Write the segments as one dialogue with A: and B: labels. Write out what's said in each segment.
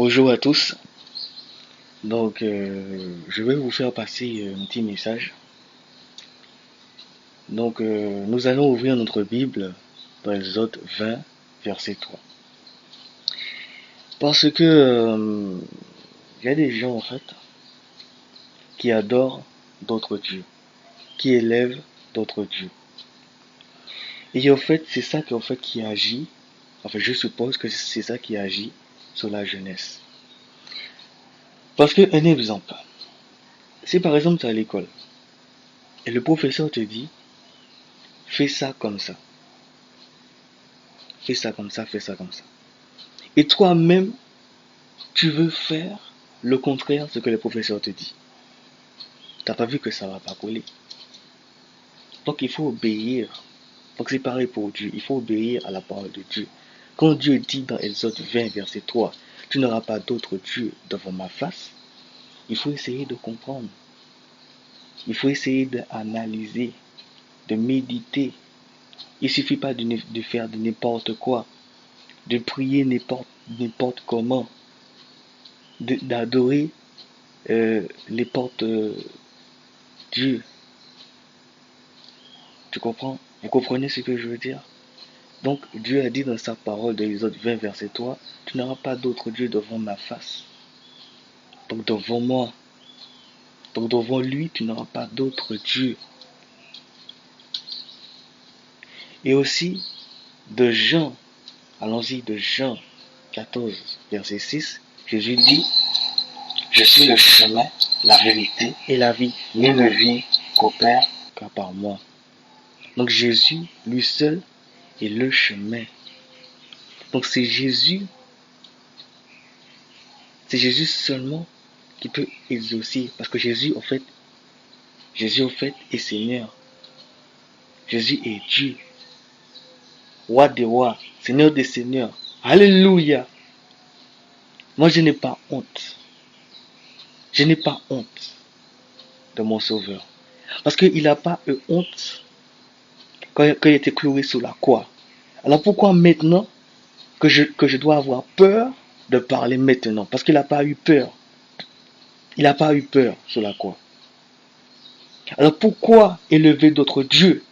A: Bonjour à tous. Je vais vous faire passer un petit message. Nous allons ouvrir notre Bible dans Exode 20, verset 3. Parce que il y a des gens en fait qui adorent d'autres dieux, qui élèvent d'autres dieux. Et en fait, c'est ça qui agit. Enfin, je suppose que c'est ça qui agit sur la jeunesse. Parce que un exemple, si par exemple tu es à l'école et le professeur te dit fais ça comme ça. Fais ça comme ça, fais ça comme ça. Et toi-même, tu veux faire le contraire de ce que le professeur te dit. T'as pas vu que ça va pas coller. Donc il faut obéir. Donc c'est pareil pour Dieu. Il faut obéir à la parole de Dieu. Quand Dieu dit dans Exode 20, verset 3, tu n'auras pas d'autre Dieu devant ma face, il faut essayer de comprendre. Il faut essayer d'analyser, de méditer. Il suffit pas de faire de n'importe quoi, de prier n'importe comment, d'adorer n'importe Dieu. Tu comprends? Vous comprenez ce que je veux dire? Donc Dieu a dit dans sa parole de Exode 20, verset 3, tu n'auras pas d'autre Dieu devant ma face. Donc devant moi. Donc devant lui, tu n'auras pas d'autre Dieu. Et aussi de Jean, allons-y, de Jean 14, verset 6, Jésus dit, je suis le chemin, la vérité et la vie. Nul ne vit qu'au Père qu'à par moi. Donc Jésus, lui seul, est le chemin. Donc c'est Jésus seulement qui peut exaucer. Parce que Jésus, en fait, est Seigneur. Jésus est Dieu. Roi des rois, Seigneur des seigneurs. Alléluia. Moi, je n'ai pas honte. Je n'ai pas honte de mon Sauveur. Parce qu'il n'a pas eu honte quand il était cloué sur la croix. Alors pourquoi maintenant que je dois avoir peur de parler maintenant? Parce qu'il n'a pas eu peur. Il n'a pas eu peur sur la croix. Alors pourquoi élever d'autres dieux?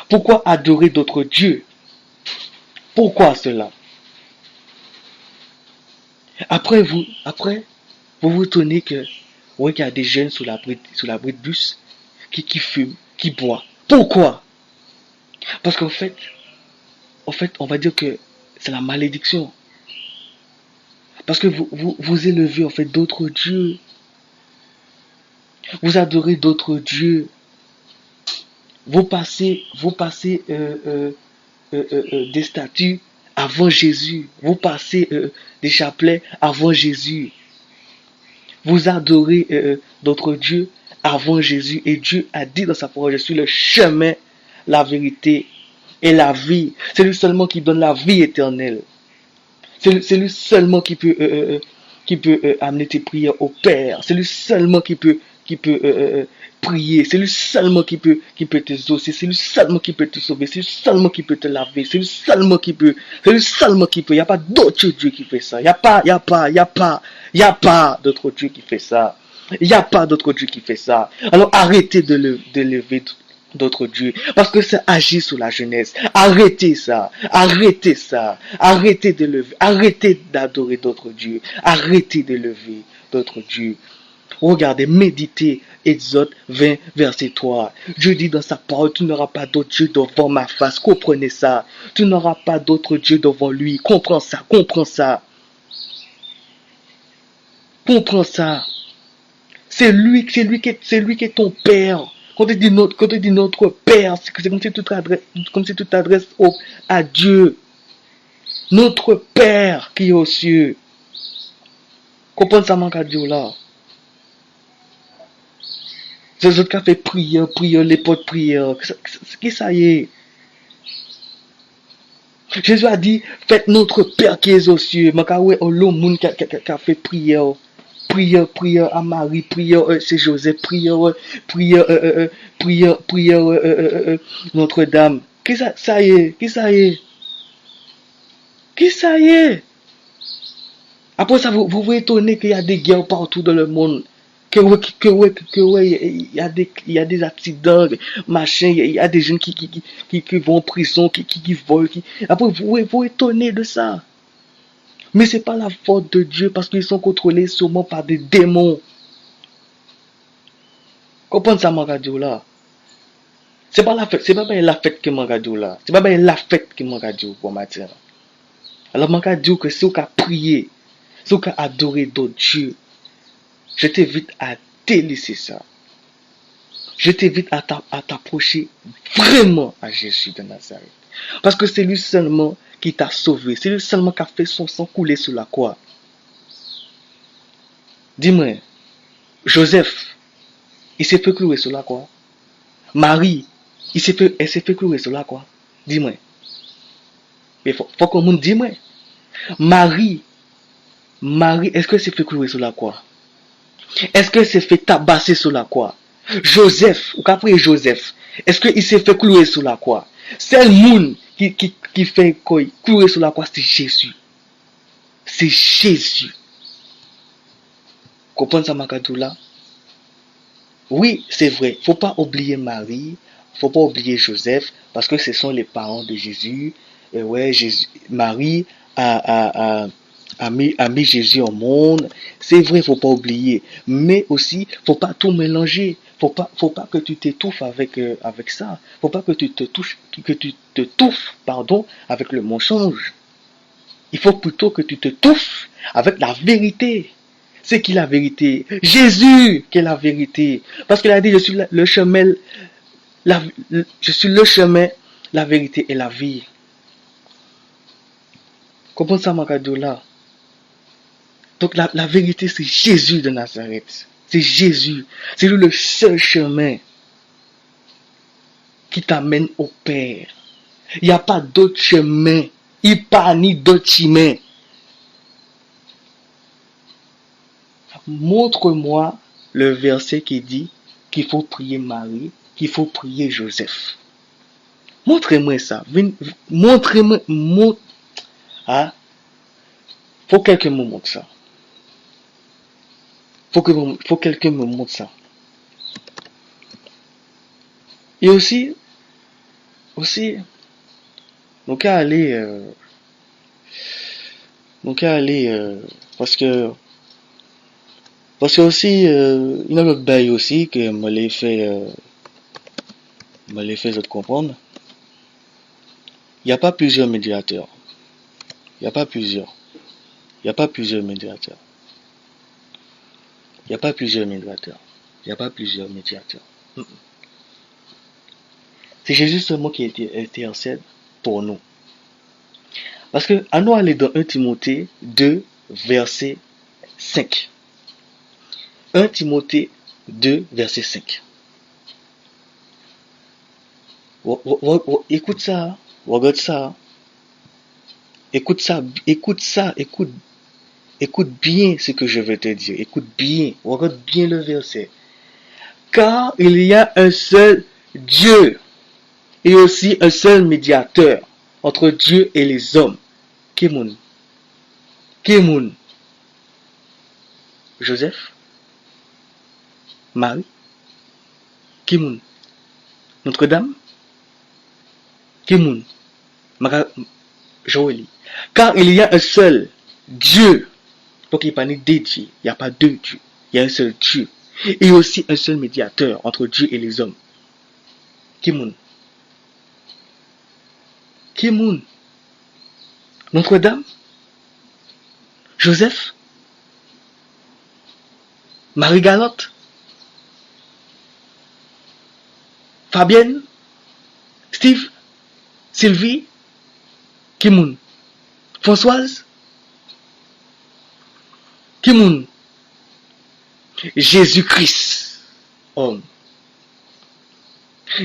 A: Pourquoi adorer d'autres dieux? Pourquoi cela? Après vous vous étonnez que qu'il y a des jeunes sur l'abri de bus qui fument, qui boivent. Pourquoi? Parce qu'en fait, on va dire que c'est la malédiction. Parce que vous élevez en fait d'autres dieux. Vous adorez d'autres dieux. Vous passez des statues avant Jésus. Vous passez des chapelets avant Jésus. Vous adorez d'autres dieux avant Jésus. Et Dieu a dit dans sa parole, je suis le chemin, la vérité et la vie. C'est lui seulement qui donne la vie éternelle. C'est lui seulement qui peut amener tes prières au Père. C'est lui seulement qui peut prier. C'est lui seulement qui peut t'exaucer. C'est lui seulement qui peut te sauver. C'est lui seulement qui peut te laver. C'est lui seulement qui peut. C'est lui seulement qui peut. Il n'y a pas d'autre Dieu qui fait ça. Il n'y a pas d'autre Dieu qui fait ça. Il n'y a pas d'autre Dieu qui fait ça. Alors arrêtez de lever d'autres dieux, parce que ça agit sur la jeunesse. Arrêtez ça, arrêtez de lever, arrêtez d'adorer d'autres dieux, arrêtez de lever d'autres dieux. Regardez, méditez Exode 20, verset 3. Dieu dit dans sa parole, tu n'auras pas d'autre Dieu devant ma face. Comprenez ça. Tu n'auras pas d'autre Dieu devant lui. Comprends ça, comprends ça. Comprends ça. C'est lui qui est ton Père. Quand tu dis notre Père, c'est comme si tu t'adresses à Dieu. Notre Père qui est aux cieux. Comprends ça, manque à Dieu là. C'est autres qui a fait prière, les potes prière. Qui ça y est? Jésus a dit, faites notre Père qui est aux cieux. Makawe, l'homme qui a fait prière. Prière à Marie, prière c'est Joseph, prière Notre-Dame. Qui ça y est? Après ça, vous vous étonnez qu'il y a des guerres partout dans le monde. Il y a des accidents, machin, il y a des gens qui vont en prison, qui volent. Après, vous étonnez de ça. Mais c'est pas la faute de Dieu parce qu'ils sont contrôlés seulement par des démons. Comprenez ça, mon radio là. C'est pas la fête, c'est pas bien la fête que mon radio là. C'est pas bien la fête que mon radio pour matin. Alors, mon radio que si vous prier, si vous adorer d'autres dieux, je t'invite à délaisser ça. Je t'invite à t'approcher vraiment à Jésus de Nazareth. Parce que c'est lui seulement qui t'a sauvé. C'est lui seulement qui a fait son sang couler sur la croix. Dis-moi, Joseph, il s'est fait clouer sur la croix. Marie, elle s'est fait clouer sur la croix. Dis-moi. Mais faut qu'on me dise, moi. Marie, est-ce qu'elle s'est fait clouer sur la croix? Est-ce qu'elle s'est fait tabasser sur la croix? Joseph, ou qu'après Joseph, est-ce qu'il s'est fait clouer sur la croix? C'est le monde qui fait clouer sur la croix, c'est Jésus. C'est Jésus. Comprenez ça, Makadou là? Oui, c'est vrai. Faut pas oublier Marie, faut pas oublier Joseph, parce que ce sont les parents de Jésus. Et ouais, Marie a mis Jésus au monde. C'est vrai, faut pas oublier. Mais aussi, faut pas tout mélanger. Faut pas que tu t'étouffes avec ça. Faut pas que tu te touffes, pardon, avec le mensonge. Il faut plutôt que tu te touffes avec la vérité. C'est qui la vérité? Jésus qui est la vérité. Parce qu'il a dit, je suis le chemin, je suis le chemin, la vérité et la vie. Comprenez ça, Makadou là? Donc la vérité, c'est Jésus de Nazareth. C'est Jésus. C'est lui le seul chemin qui t'amène au Père. Il n'y a pas d'autre chemin. Il n'y a pas ni d'autre chemin. Montre-moi le verset qui dit qu'il faut prier Marie, qu'il faut prier Joseph. Montrez-moi ça. Montrez-moi. Ah, faut que quelqu'un me montre ça. Faut que quelqu'un me montre ça. Et aussi, donc à aller, parce que aussi, il y a l'autre bail aussi que me les fait comprendre. Il n'y a pas plusieurs médiateurs. Il n'y a pas plusieurs. Il n'y a pas plusieurs médiateurs. Il n'y a pas plusieurs médiateurs. Il n'y a pas plusieurs médiateurs. C'est Jésus seulement qui intercède pour nous. Parce que, à nous aller dans 1 Timothée 2, verset 5. 1 Timothée 2, verset 5. Écoute ça. Regarde ça. Écoute ça. Écoute bien ce que je vais te dire. Écoute bien. Regarde bien le verset. Car il y a un seul Dieu et aussi un seul médiateur entre Dieu et les hommes. Qui moun? Joseph? Marie? Qui moun? Notre-Dame? Qui moun? Joël. Car il y a un seul Dieu. Donc il n'y a pas ni deux dieux. Il n'y a pas deux dieux. Il y a un seul Dieu. Et aussi un seul médiateur entre Dieu et les hommes. Qui moun? Qui moun? Notre-Dame? Joseph? Marie-Galotte? Fabienne? Steve? Sylvie? Qui moun? Françoise? Qui moun? Jésus-Christ, homme.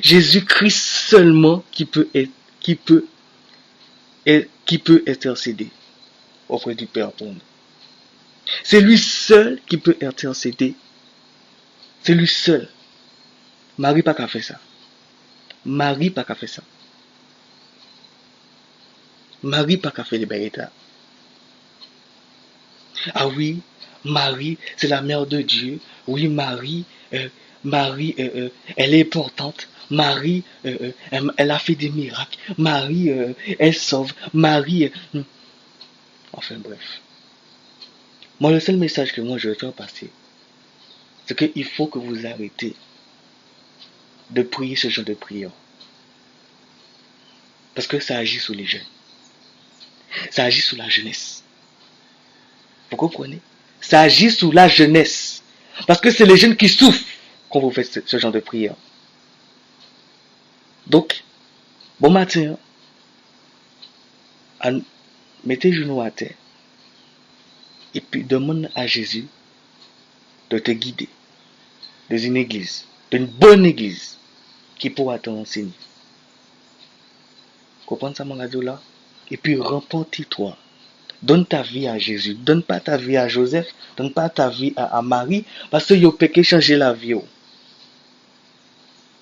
A: Jésus-Christ seulement qui peut intercéder auprès du Père pour nous. C'est lui seul qui peut intercéder. C'est lui seul. Marie pas qu'à faire ça. Marie pas qu'à faire ça. Marie pas qu'à faire les baguettes. Ah oui, Marie, c'est la mère de Dieu. Oui, Marie, elle est importante. Marie, elle a fait des miracles. Marie, elle sauve. Marie, enfin bref. Moi, le seul message que moi je veux faire passer, c'est qu'il faut que vous arrêtez de prier ce genre de prière. Parce que ça agit sur les jeunes. Ça agit sur la jeunesse. Vous comprenez? Ça agit sur la jeunesse. Parce que c'est les jeunes qui souffrent quand vous faites ce genre de prière. Donc, bon matin, mettez genoux à terre. Et puis demande à Jésus de te guider dans une église, d'une bonne église qui pourra t'enseigner. Comprends ça, mon radio là? Et puis repentis-toi. Donne ta vie à Jésus. Donne pas ta vie à Joseph. Donne pas ta vie à Marie. Parce que yo péché changer la vie.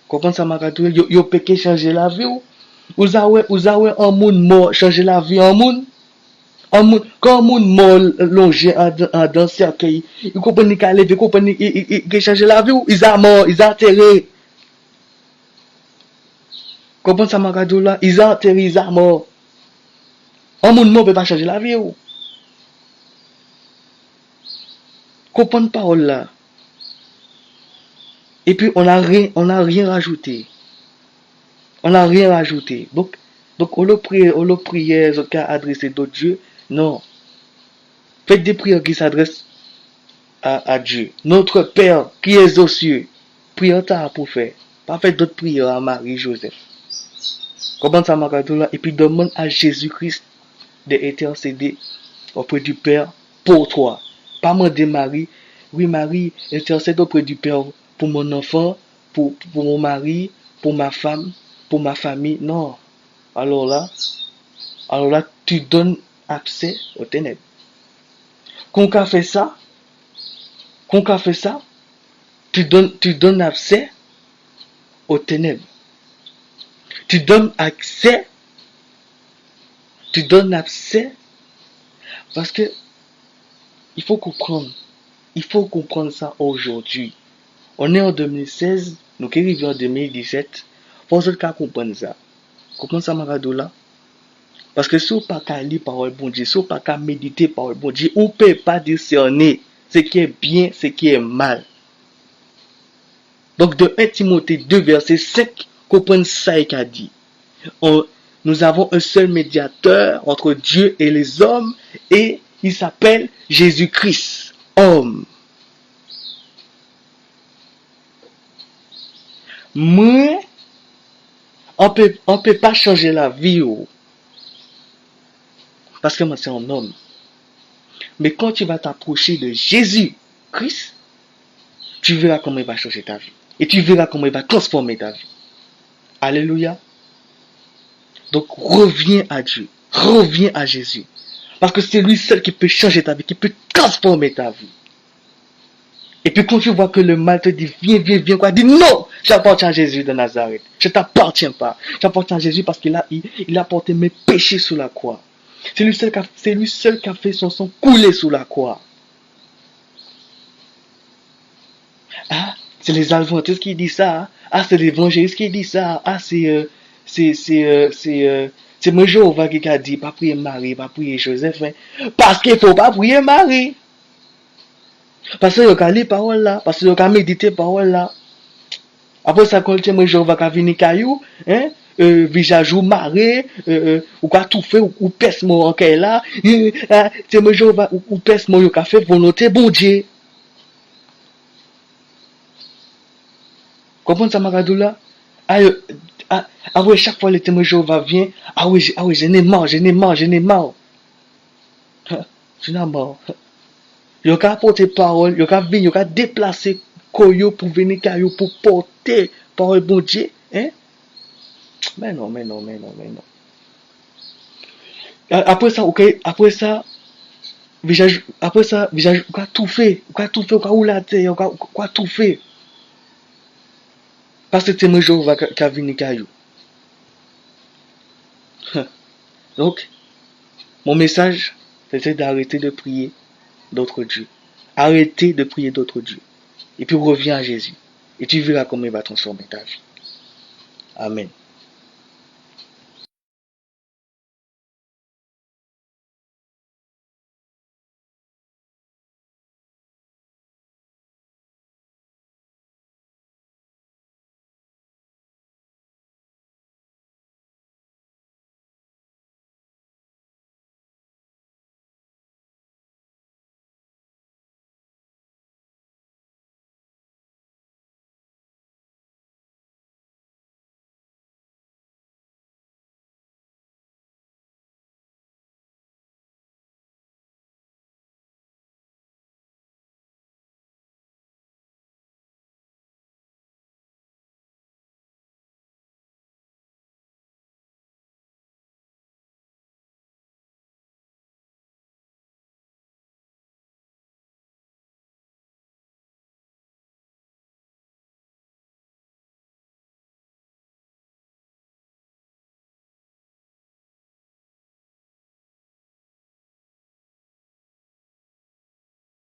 A: Comprends ça, mon radio? Yo péché changer la vie. Vous avez un monde mort changer la vie en monde. Quand un monde mort longé dans cercueil, ils comprennent qu'à lever, ils comprennent qu'ils changent la vie. Ils sont morts, ils sont enterrés. Comprends ça, mon radio là? Ils sont enterrés, ils sont morts. Un monde mort ne peut pas changer la vie. Comprends parole là. Et puis on n'a rien rajouté. On n'a rien rajouté. Donc on le prière, on a adressé d'autres dieux. Non. Faites des prières qui s'adressent à Dieu. Notre Père qui est aux cieux. Prière ta pour faire. Pas faire d'autres prières à Marie, Joseph. Comprends ça, Magadou là. Et puis demande à Jésus-Christ d'intercéder auprès du Père pour toi. Pas demander Marie. Oui, Marie, intercède auprès du Père pour mon enfant, pour mon mari, pour ma femme, pour ma famille. Non. Alors là, tu donnes accès aux ténèbres. Quand on fait ça, tu donnes accès aux ténèbres. Tu donnes accès parce que il faut comprendre ça aujourd'hui. On est en 2016, nous qui arrivons en 2017, faut que vous comprendre ça. Comprendre ça, Maradoula? Parce que si vous n'avez pas lire parole bon Dieu, si vous n'avez pas méditer parole bon Dieu, vous ne pouvez pas discerner ce qui est bien, ce qui est mal. Donc de 1 Timothée 2, verset 5, comprenez ça qu'il a dit. Nous avons un seul médiateur entre Dieu et les hommes, et il s'appelle Jésus-Christ, homme. Mais on peut pas changer la vie, parce que moi c'est un homme. Mais quand tu vas t'approcher de Jésus-Christ, tu verras comment il va changer ta vie. Et tu verras comment il va transformer ta vie. Alléluia. Donc reviens à Dieu. Reviens à Jésus. Parce que c'est lui seul qui peut changer ta vie, qui peut transformer ta vie. Et puis quand tu vois que le mal te dit, viens, quoi, dis non, j'appartiens à Jésus de Nazareth. Je ne t'appartiens pas. J'appartiens à Jésus parce qu'il a porté mes péchés sous la croix. C'est lui seul qui a fait son sang couler sous la croix. Ah, c'est les adventistes qui disent ça. Ah, c'est l'évangéliste qui dit ça. Ah, c'est moi Jéhovah qui a dit, pas prier Marie, pas prier Joseph. Hein. Parce qu'il ne faut pas prier Marie. Parce que vous avez les paroles là. Parce que vous avez médité paroles là. Après ça, quand moi Jéhovah qui a venu caillou, hein, visage ou maré, ou quoi tout fait, ou pèse moi en qu'elle là. C'est moi Jéhovah, ou pèse moi qui a fait volonté, bon Dieu. Comprenez ça, Maradoula? Ah oui, chaque fois le témoin Jéhovah vient, ah oui, j'en ai marre. J'en ai marre. Yo ka porter parole, yo ka déplacer koyo pour venir kayo pour porter parole bon Dieu, hein? Mais non. Après ça, visage, ou ka tout fait, ou ka ou la terre, ou ka tout fait. Parce que témoin Jéhovah ka venir kayo. Donc, mon message, c'est d'arrêter de prier d'autres dieux. Arrêtez de prier d'autres dieux. Et puis reviens à Jésus. Et tu verras comment il va transformer ta vie. Amen.